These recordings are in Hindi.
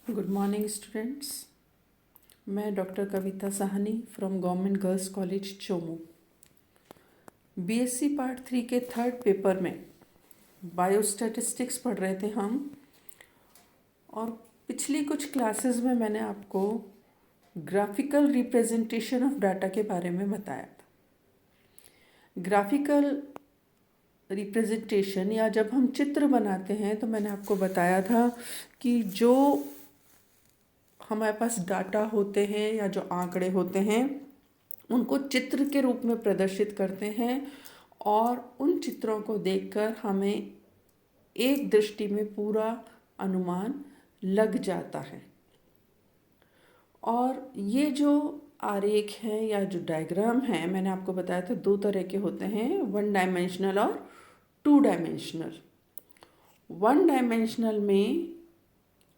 Good morning students. मैं doctor Kavita Sahni from government girls college Chomu. BSc part 3 के थर्ड पेपर में बायोस्टैटिस्टिक्स पढ़ रहे थे हम, और पिछली कुछ क्लासेस में मैंने आपको ग्राफिकल रिप्रेजेंटेशन ऑफ डाटा के बारे में बताया था। ग्राफिकल रिप्रेजेंटेशन या जब हम चित्र बनाते हैं तो मैंने आपको बताया था कि जो हमारे पास डाटा होते हैं या जो आंकड़े होते हैं उनको चित्र के रूप में प्रदर्शित करते हैं, और उन चित्रों को देखकर हमें एक दृष्टि में पूरा अनुमान लग जाता है। और ये जो आरेख है या जो डायग्राम है, मैंने आपको बताया था दो तरह के होते हैं, 1 डायमेंशनल और 2 डायमेंशनल। 1 डायमेंशनल में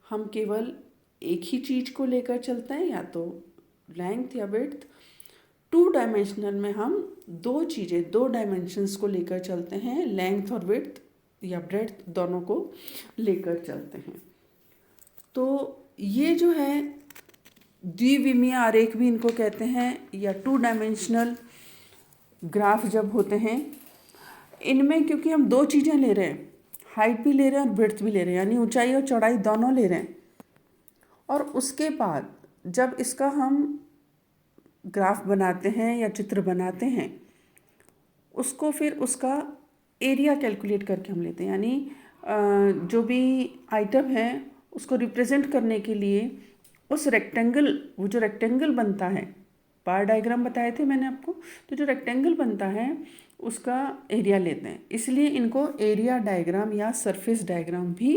हम केवल एक ही चीज़ को लेकर चलते हैं, या तो लेंथ या विड्थ। 2 डायमेंशनल में हम दो चीज़ें, 2 डायमेंशंस को लेकर चलते हैं, लेंथ और विड्थ या ब्रेड्थ दोनों को लेकर चलते हैं। तो ये जो है द्विविमीय आरेख भी इनको कहते हैं, या 2 डायमेंशनल ग्राफ जब होते हैं, इनमें क्योंकि हम दो चीज़ें ले रहे हैं, हाइट भी ले रहे हैं और ब्रेड्थ भी ले रहे हैं, यानी ऊंचाई और चौड़ाई दोनों ले रहे हैं। और उसके बाद जब इसका हम ग्राफ बनाते हैं या चित्र बनाते हैं, उसको फिर उसका एरिया कैलकुलेट करके हम लेते हैं, यानी जो भी आइटम है उसको रिप्रेजेंट करने के लिए उस रेक्टेंगल, वो जो रेक्टेंगल बनता है, बार डायग्राम बताए थे मैंने आपको, तो जो रेक्टेंगल बनता है उसका एरिया लेते हैं। इसलिए इनको एरिया डायग्राम या सरफेस डायग्राम भी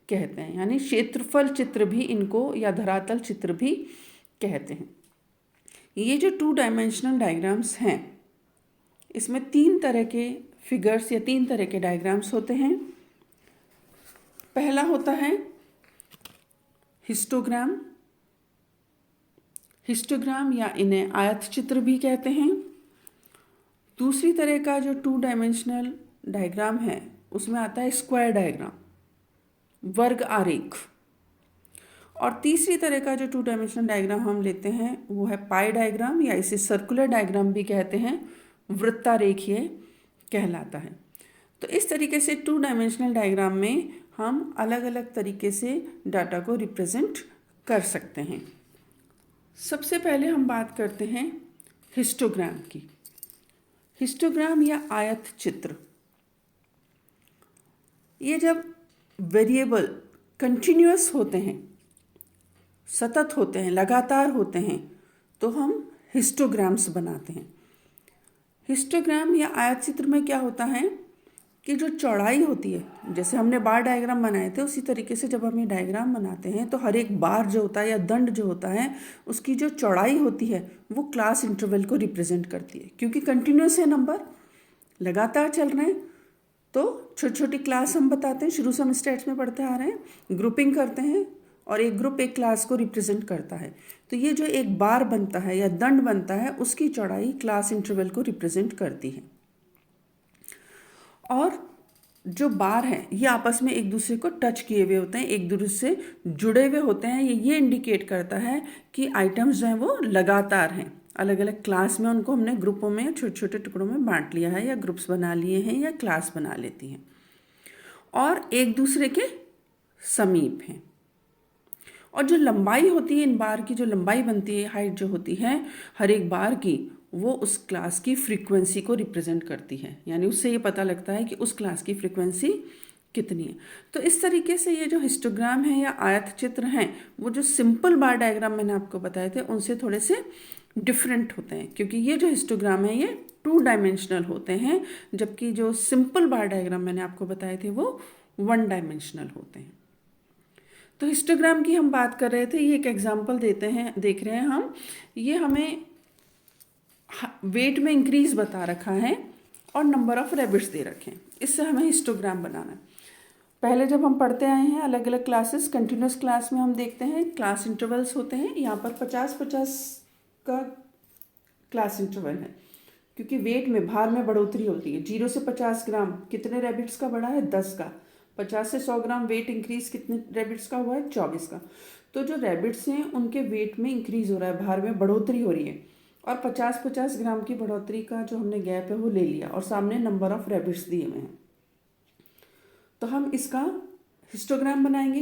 कहते हैं, यानी क्षेत्रफल चित्र भी इनको, या धरातल चित्र भी कहते हैं। ये जो 2 डायमेंशनल डायग्राम्स हैं, इसमें 3 तरह के फिगर्स या 3 तरह के डायग्राम्स होते हैं। पहला होता है हिस्टोग्राम। हिस्टोग्राम या इन्हें आयत चित्र भी कहते हैं। दूसरी तरह का जो 2 डायमेंशनल डायग्राम है उसमें आता है स्क्वायर डायग्राम, वर्ग आरेख। और तीसरी तरह का जो 2 डायमेंशनल डायग्राम हम लेते हैं वो है पाई डायग्राम, या इसे सर्कुलर डायग्राम भी कहते हैं, वृत्तारेखीय कहलाता है। तो इस तरीके से 2 डायमेंशनल डायग्राम में हम अलग अलग तरीके से डाटा को रिप्रेजेंट कर सकते हैं। सबसे पहले हम बात करते हैं हिस्टोग्राम की। हिस्टोग्राम या आयत चित्र, ये जब वेरिएबल कंटिन्यूअस होते हैं, सतत होते हैं, लगातार होते हैं, तो हम हिस्टोग्राम्स बनाते हैं। हिस्टोग्राम या आयत चित्र में क्या होता है कि जो चौड़ाई होती है, जैसे हमने बार डायग्राम बनाए थे उसी तरीके से जब हम ये डायग्राम बनाते हैं तो हर एक बार जो होता है या दंड जो होता है उसकी जो चौड़ाई होती है वो क्लास इंटरवल को रिप्रेजेंट करती है, क्योंकि कंटिन्यूस है, नंबर लगातार चल रहे हैं। तो छोटी छोटी क्लास हम बताते हैं, शुरू से हम स्टेट्स में पढ़ते आ रहे हैं, ग्रुपिंग करते हैं और एक ग्रुप एक क्लास को रिप्रेजेंट करता है। तो ये जो एक बार बनता है या दंड बनता है उसकी चौड़ाई क्लास इंटरवल को रिप्रेजेंट करती है। और जो बार हैं ये आपस में एक दूसरे को टच किए हुए होते हैं, एक दूसरे से जुड़े हुए होते हैं। ये इंडिकेट करता है कि आइटम्स जो हैं वो लगातार हैं। अलग अलग क्लास में उनको हमने ग्रुपों में, छोटे छोटे टुकड़ों में बांट लिया है, या ग्रुप्स बना लिए हैं, या क्लास बना लेती हैं, और एक दूसरे के समीप हैं। और जो लंबाई होती है इन बार की, जो लंबाई बनती है, हाइट जो होती है हर एक बार की, वो उस क्लास की फ्रीक्वेंसी को रिप्रेजेंट करती है, यानी उससे ये पता लगता है कि उस क्लास की फ्रीक्वेंसी कितनी है। तो इस तरीके से ये जो हिस्टोग्राम है या आयत चित्र हैं, वो जो सिंपल बार डायग्राम मैंने आपको बताए थे उनसे थोड़े से डिफरेंट होते हैं, क्योंकि ये जो हिस्टोग्राम है ये 2 डायमेंशनल होते हैं, जबकि जो सिंपल बार डायग्राम मैंने आपको बताए थे वो 1 डायमेंशनल होते हैं। तो हिस्टोग्राम की हम बात कर रहे थे, ये एक एग्जाम्पल देख रहे हैं हम। ये हमें वेट में इंक्रीज बता रखा है और नंबर ऑफ रैबिट्स दे रखे हैं, इससे हमें हिस्टोग्राम बनाना है। पहले जब हम पढ़ते आए हैं अलग अलग क्लासेस, कंटिन्यूस क्लास में हम देखते हैं क्लास इंटरवल्स होते हैं। यहाँ पर 50-50 का क्लास इंटरवल है, क्योंकि वेट में, भार में बढ़ोतरी होती है। 0 से 50 ग्राम कितने रैबिट्स का बढ़ा है? 10 का। 50 से 100 ग्राम वेट इंक्रीज कितने रैबिट्स का हुआ है? 24 का। तो जो रैबिट्स हैं उनके वेट में इंक्रीज हो रहा है, भार में बढ़ोतरी हो रही है, और 50-50 ग्राम की बढ़ोतरी का जो हमने गैप है वो ले लिया, और सामने नंबर ऑफ रैबिट्स दिए हुए हैं। तो हम इसका हिस्टोग्राम बनाएंगे,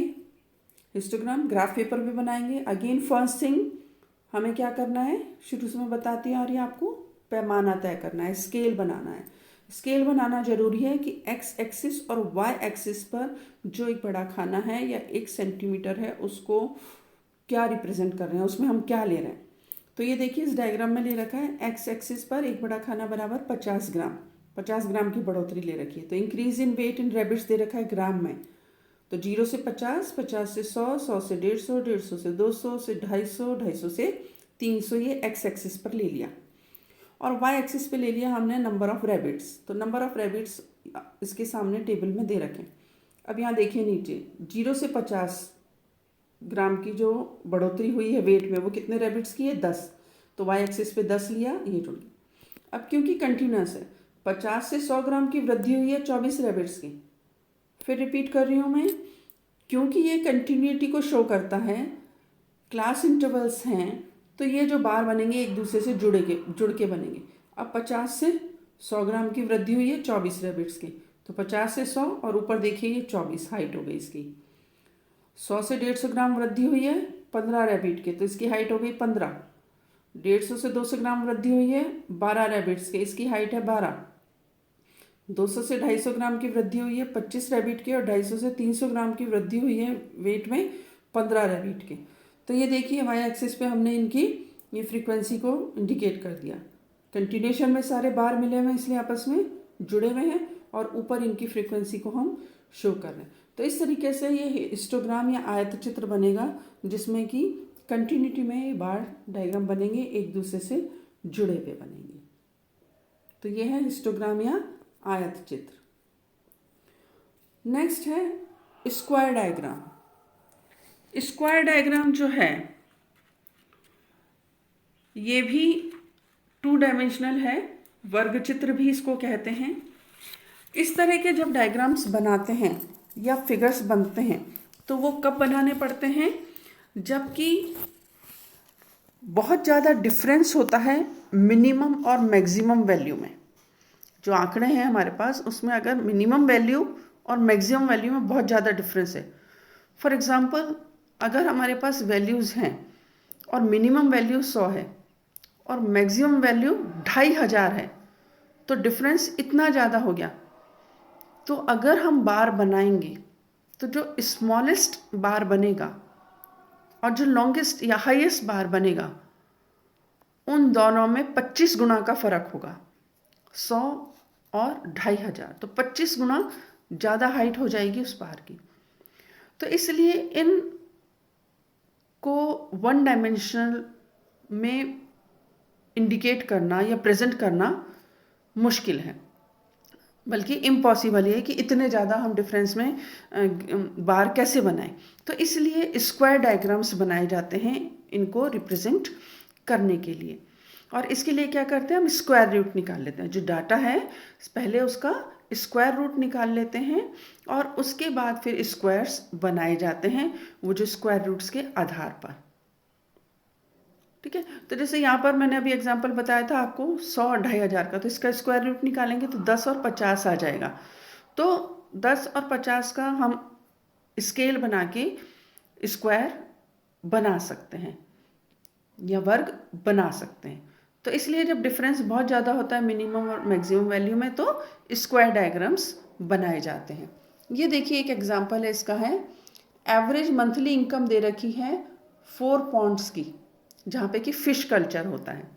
हिस्टोग्राम ग्राफ पेपर पे बनाएंगे। अगेन फर्स्ट थिंग हमें क्या करना है, शुरू से मैं बताती आ रही है आपको, पैमाना तय करना है, स्केल बनाना है। स्केल बनाना जरूरी है कि एक्स एक्सिस और वाई एक्सिस पर जो एक बड़ा खाना है या 1 सेंटीमीटर है उसको क्या रिप्रेजेंट कर रहे हैं, उसमें हम क्या ले रहे हैं। तो ये देखिए इस डायग्राम में ले रखा है एक्स एक्सिस पर एक बड़ा खाना बराबर 50 ग्राम, 50 ग्राम की बढ़ोतरी ले रखी है। तो increase in weight in rabbits दे रखा है ग्राम में। तो 0 से 50, 50 से 100, 100 से 150, 150 से 200, से 250, 250 से 300, ये एक्स एक्सिस पर ले लिया। और वाई एक्सिस पे ले लिया हमने नंबर ऑफ रैबिट्स। तो नंबर ऑफ रैबिट्स इसके सामने टेबल में दे रखें। अब यहाँ देखिए नीचे 0 से 50 ग्राम की जो बढ़ोतरी हुई है वेट में वो कितने रैबिट्स की है? 10। तो वाई एक्सिस पे 10 लिया, ये जुड़ गया। अब क्योंकि कंटिन्यूस है, 50 से 100 ग्राम की वृद्धि हुई है 24 रैबिट्स की। फिर रिपीट कर रही हूँ मैं, क्योंकि ये कंटिन्यूटी को शो करता है, क्लास इंटरवल्स हैं, तो ये जो बार बनेंगे एक दूसरे से जुड़ के बनेंगे। अब 50 से 100 ग्राम की वृद्धि हुई है 24 रैबिट्स की, तो 50 से 100 और ऊपर देखिए ये 24 हाइट हो गई इसकी। 100 से 150 ग्राम वृद्धि हुई है 15 रैबिट के, तो इसकी हाइट हो गई 15। 150 से 200 ग्राम वृद्धि हुई है 12 रैबिट्स के, इसकी हाइट है 12। 200 से 250 ग्राम की वृद्धि हुई है 25 रैबिट के, और 250 से 300 ग्राम की वृद्धि हुई है वेट में 15 रैबिट के। तो ये देखिए वाई एक्सिस पे हमने इनकी ये फ्रीक्वेंसी को इंडिकेट कर दिया। कंटिन्यूशन में सारे बार मिले हुए हैं इसलिए आपस में जुड़े हुए हैं, और ऊपर इनकी फ्रीक्वेंसी को हम शो कर रहे हैं। तो इस तरीके से ये हिस्टोग्राम या आयत चित्र बनेगा जिसमें कि कंटिन्यूटी में ये बार डायग्राम बनेंगे, एक दूसरे से जुड़े हुए बनेंगे। तो ये है हिस्टोग्राम या आयत चित्र। नेक्स्ट है स्क्वायर डायग्राम। स्क्वायर डायग्राम जो है ये भी 2 डायमेंशनल है, वर्ग चित्र भी इसको कहते हैं। इस तरह के जब डायग्राम्स बनाते हैं या फिगर्स बनते हैं तो वो कब बनाने पड़ते हैं? जबकि बहुत ज़्यादा डिफरेंस होता है मिनिमम और मैक्सिमम वैल्यू में। जो आंकड़े हैं हमारे पास उसमें अगर मिनिमम वैल्यू और मैक्सिमम वैल्यू में बहुत ज़्यादा डिफरेंस है, फॉर एग्जांपल अगर हमारे पास वैल्यूज़ हैं और मिनिमम वैल्यू 100 है और मैक्सिमम वैल्यू 2500 है, तो डिफरेंस इतना ज़्यादा हो गया। तो अगर हम बार बनाएंगे तो जो स्मॉलेस्ट बार बनेगा और जो लॉन्गेस्ट या हाईएस्ट बार बनेगा उन दोनों में 25 गुना का फर्क होगा, 100 और 2500। तो 25 गुना ज़्यादा हाइट हो जाएगी उस बार की। तो इसलिए इन को 1 डायमेंशनल में इंडिकेट करना या प्रेजेंट करना मुश्किल है, बल्कि इम्पॉसिबल है कि इतने ज़्यादा हम डिफरेंस में बार कैसे बनाएं। तो इसलिए स्क्वायर डायग्राम्स बनाए जाते हैं इनको रिप्रेजेंट करने के लिए। और इसके लिए क्या करते हैं, हम स्क्वायर रूट निकाल लेते हैं। जो डाटा है पहले उसका स्क्वायर रूट निकाल लेते हैं और उसके बाद फिर स्क्वायर्स बनाए जाते हैं वो जो स्क्वायर रूट्स के आधार पर। ठीक है, तो जैसे यहाँ पर मैंने अभी एग्जांपल बताया था आपको 100 और 2500 का, तो इसका स्क्वायर रूट निकालेंगे तो 10 और 50 आ जाएगा। तो 10 और 50 का हम स्केल बना के स्क्वायर बना सकते हैं या वर्ग बना सकते हैं। तो इसलिए जब डिफरेंस बहुत ज़्यादा होता है मिनिमम और मैक्सिमम वैल्यू में तो स्क्वायर डायग्राम्स बनाए जाते हैं। ये देखिए एक एग्जांपल है इसका, है एवरेज मंथली इनकम दे रखी है 4 पॉन्ड्स की, जहाँ पे कि फ़िश कल्चर होता है।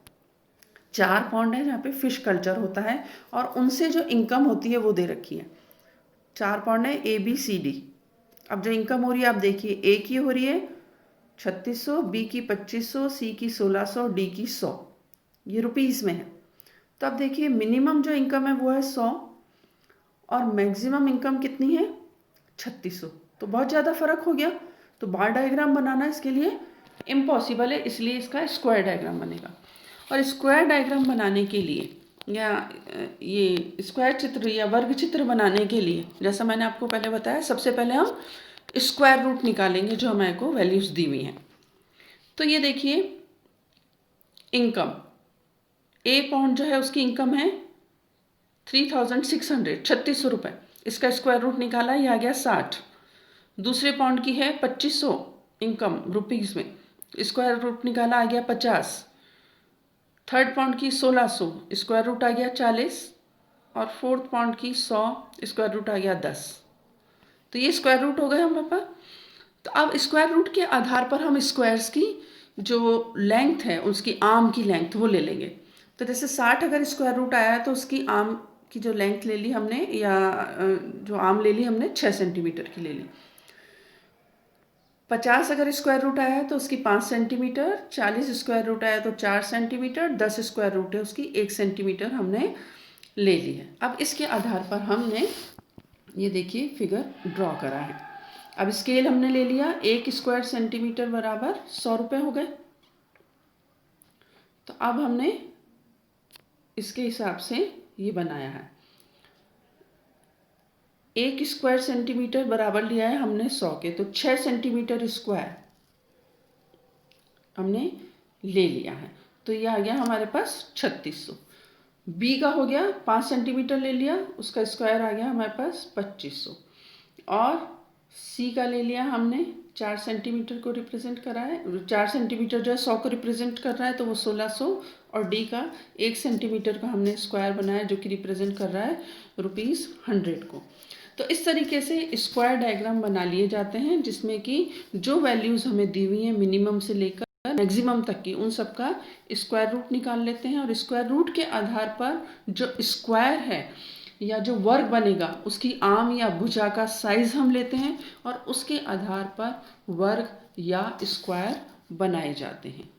4 पॉन्ड है जहाँ पे फ़िश कल्चर होता है और उनसे जो इनकम होती है वो दे रखी है। 4 पॉन्ड है ABCD। अब जो इनकम हो रही है आप देखिए, A की हो रही है 3600, B की 2500, C की 1600, D की 100, ये रुपीज़ में है। तो अब देखिए मिनिमम जो इनकम है वो है 100 और मैक्सिमम इनकम कितनी है 3600, तो बहुत ज़्यादा फ़र्क हो गया। तो बार डायग्राम बनाना इसके लिए इम्पॉसिबल है, इसलिए इसका स्क्वायर डायग्राम बनेगा। और स्क्वायर डायग्राम बनाने के लिए या ये स्क्वायर चित्र या वर्ग चित्र बनाने के लिए, जैसा मैंने आपको पहले बताया, सबसे पहले हम स्क्वायर रूट निकालेंगे जो हमारे को वैल्यूज़ दी हुई हैं। तो ये देखिए, इनकम ए पॉइंट जो है उसकी इनकम है 3600, 3600 रुपये। इसका स्क्वायर रूट निकाला, ये आ गया 60। दूसरे पॉइंट की है 2500 इनकम रुपीज़ में, स्क्वायर रूट निकाला, आ गया 50। थर्ड पॉइंट की 1600, स्क्वायर रूट आ गया 40। और फोर्थ पॉइंट की 100, स्क्वायर रूट आ गया 10। तो ये स्क्वायर रूट हो गए हम पापा। तो अब स्क्वायर रूट के आधार पर हम स्क्वायर्स की जो लेंथ है, उसकी आर्म की लेंथ वो ले लेंगे। तो जैसे 60 अगर स्क्वायर रूट आया है तो उसकी आर्म की जो लेंथ ले ली हमने, या जो आर्म ले ली हमने 6 सेंटीमीटर की ले ली। 50 अगर स्क्वायर रूट आया है तो उसकी 5 सेंटीमीटर, 40 स्क्वायर रूट आया तो 4 सेंटीमीटर, 10 स्क्वायर रूट है उसकी 1 सेंटीमीटर हमने ले ली है। अब इसके आधार पर हमने ये देखिए फिगर ड्रॉ करा है। अब स्केल हमने ले लिया, 1 स्क्वायर सेंटीमीटर बराबर 100 रुपये हो गए। तो अब हमने इसके हिसाब से ये बनाया है, 1 स्क्वायर सेंटीमीटर बराबर लिया है हमने 100 के, तो 6 सेंटीमीटर स्क्वायर हमने ले लिया है। तो ये आ गया हमारे पास 3600। बी का हो गया 5 सेंटीमीटर ले लिया, उसका स्क्वायर आ गया हमारे पास 2500। और सी का ले लिया हमने, 4 सेंटीमीटर को रिप्रेजेंट करा है, 4 सेंटीमीटर जो है 100 को रिप्रेजेंट कर रहा है तो वो 1600। और डी का 1 सेंटीमीटर का हमने स्क्वायर बनाया जो कि रिप्रेजेंट कर रहा है ₹100 को। तो इस तरीके से स्क्वायर डायग्राम बना लिए जाते हैं जिसमें कि जो वैल्यूज़ हमें दी हुई हैं मिनिमम से लेकर मैक्सिमम तक की, उन सब का स्क्वायर रूट निकाल लेते हैं। और स्क्वायर रूट के आधार पर जो स्क्वायर है या जो वर्ग बनेगा उसकी आर्म या भुजा का साइज हम लेते हैं और उसके आधार पर वर्ग या स्क्वायर बनाए जाते हैं।